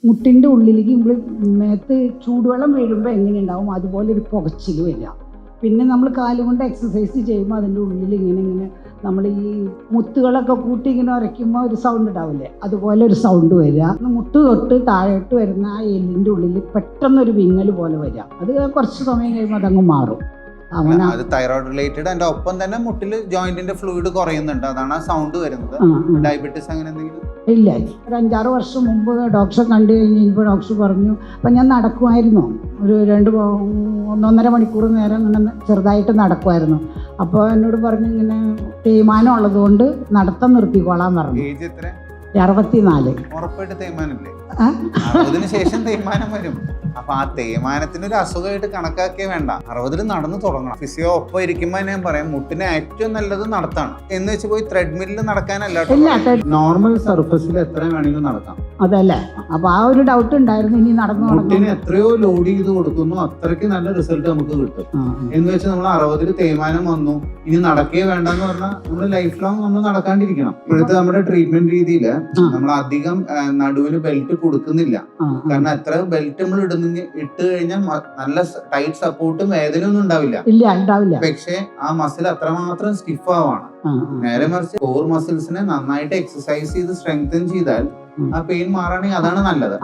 മുട്ടിൻ്റെ ഉള്ളിലേക്ക് നമ്മൾ മേത്ത് ചൂടുവെള്ളം വീഴുമ്പോൾ എങ്ങനെയുണ്ടാവും അതുപോലെ ഒരു പുകച്ചിൽ വരിക. പിന്നെ നമ്മൾ കാലുകൊണ്ട് എക്സസൈസ് ചെയ്യുമ്പോൾ അതിൻ്റെ ഉള്ളിൽ ഇങ്ങനെ നമ്മൾ ഈ മുത്തുകളൊക്കെ കൂട്ടി ഇങ്ങനെ ഉരയ്ക്കുമ്പോൾ ഒരു സൗണ്ട് ഉണ്ടാവില്ലേ, അതുപോലെ ഒരു സൗണ്ട് വരിക. മുട്ട് തൊട്ട് താഴോട്ട് വരുന്ന ആ എല്ലിൻ്റെ ഉള്ളിൽ പെട്ടെന്നൊരു വിങ്ങൽ പോലെ വരിക. അത് കുറച്ച് സമയം കഴിയുമ്പോൾ അതങ്ങ് മാറും. അത് തൈറോയ്ഡ് റിലേറ്റഡ്. അതിന്റെ ഒപ്പം തന്നെ മുട്ടിൽ ജോയിന്റിന്റെ ഫ്ലൂയിഡ് കുറയുന്നുണ്ട്, അതാണ് ആ സൗണ്ട് വരുന്നത്. ഡയബറ്റീസ് അങ്ങനെ എന്തെങ്കിലും ഇല്ല. ഒരു 5-6 വർഷം മുമ്പ് ഡോക്ടറെ കണ്ടു കഴിഞ്ഞപ്പോൾ ഡോക്ടർ പറഞ്ഞു, അപ്പം ഞാൻ നടക്കുമായിരുന്നു, ഒരു 1.5 മണിക്കൂർ നേരം ഇങ്ങനെ ചെറുതായിട്ട് നടക്കുമായിരുന്നു. അപ്പോൾ എന്നോട് പറഞ്ഞു ഇങ്ങനെ തേയ്മാനം ഉള്ളതുകൊണ്ട് നടത്തം നിർത്തിക്കോളാൻ പറഞ്ഞു. ഏജ് എത്ര? 64. ഉറപ്പായിട്ട് തേയ്മാനല്ലേ? അതിനുശേഷം തേയ്മാനം വരും. അപ്പൊ ആ തേയ്മാനത്തിനൊരു അസുഖമായിട്ട് കണക്കാക്കിയേ വേണ്ട. 60 നടന്നു തുടങ്ങണം. ഫിസിയോ ഒപ്പം ഇരിക്കുമ്പോൾ ഞാൻ പറയാം, മുട്ടിന് ഏറ്റവും നല്ലത് നടത്താണ്. എന്ന് വെച്ച് പോയി ത്രെഡ്മില്ലിൽ നടക്കാനല്ല, നോർമൽ സർഫസിൽ എത്ര വേണമെങ്കിലും നടക്കാം. അതല്ലേ, അപ്പൊ ആ ഒരു ഡൗട്ട് ഉണ്ടായിരുന്നു. ഇനി നടന്നു മുട്ടിന് എത്രയോ ലോഡ് ചെയ്ത് കൊടുക്കുന്നു, അത്രയ്ക്ക് നല്ല റിസൾട്ട് നമുക്ക് കിട്ടും. എന്ന് വെച്ചാൽ നമ്മൾ 60 തേയ്മാനം വന്നു, ഇനി നടക്കേ വേണ്ടെന്ന് പറഞ്ഞാൽ നമ്മൾ ലൈഫ് ലോങ് നമ്മൾ നടക്കാണ്ടിരിക്കണം. ഇപ്പോഴത്തെ നമ്മുടെ ട്രീറ്റ്മെന്റ് രീതിയില് നമ്മൾ അധികം നടുവിന് ബെൽറ്റ് കൊടുക്കുന്നില്ല. കാരണം എത്ര ബെൽറ്റ് നമ്മൾ ഇട്ട് കഴിഞ്ഞാൽ നല്ല ടൈറ്റ് സപ്പോർട്ടും വേദനയൊന്നും ഉണ്ടാവില്ല. പക്ഷെ ആ മസിൽ അത്രമാത്രം സ്റ്റിഫ് ആവാണ്. നേരെ മറിച്ച് കോർ മസിൽസിനെ നന്നായിട്ട് എക്സസൈസ് ചെയ്ത് സ്ട്രെങ്തൻ ചെയ്താൽ ആ പെയിൻ മാറണമെങ്കിൽ അതാണ് നല്ലത്.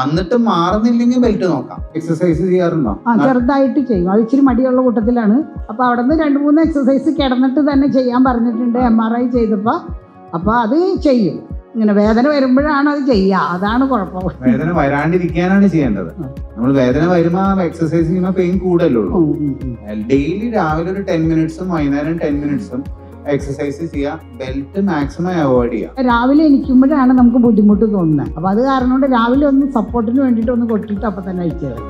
എന്നിട്ട് മാറുന്നില്ലെങ്കിൽ ബെൽറ്റ് നോക്കാം. എക്സസൈസ് ചെയ്യാറുണ്ടോ? ചെറുതായിട്ട് ചെയ്യും. അത് ഇച്ചിരി മടിയുള്ള കൂട്ടത്തിലാണ്. അപ്പൊ അവിടെ നിന്ന് 2-3 എക്സസൈസ് കിടന്നിട്ട് തന്നെ ചെയ്യാൻ പറഞ്ഞിട്ടുണ്ട് MRI ചെയ്തപ്പോ. അപ്പൊ അത് ചെയ്യും. ഇങ്ങനെ വേദന വരുമ്പോഴാണ് അത് ചെയ്യുക, അതാണ് കുഴപ്പം. വേദന വരാണ്ടിരിക്കാനാണ് ചെയ്യേണ്ടത്. നമ്മൾ വേദന വരുമ്പോ എക്സസൈസ് ചെയ്യുമ്പോൾ പെയിൻ കൂടുതലേ ഉള്ളൂ. ഡെയിലി രാവിലെ ഒരു 10 മിനിറ്റ്സും വൈകുന്നേരം 10 മിനിറ്റ്സും എക്സസൈസ് ചെയ്യുക. ബെൽറ്റ് മാക്സിമം അവോയ്ഡ് ചെയ്യുക. രാവിലെ എണീക്കുമ്പോഴാണ് നമുക്ക് ബുദ്ധിമുട്ട് തോന്നുന്നത്. അപ്പൊ അത് കാരണം കൊണ്ട് രാവിലെ ഒന്ന് സപ്പോർട്ടിന് വേണ്ടിയിട്ട് ഒന്ന് കൊട്ടിട്ട് അപ്പൊ തന്നെ അയച്ചത്.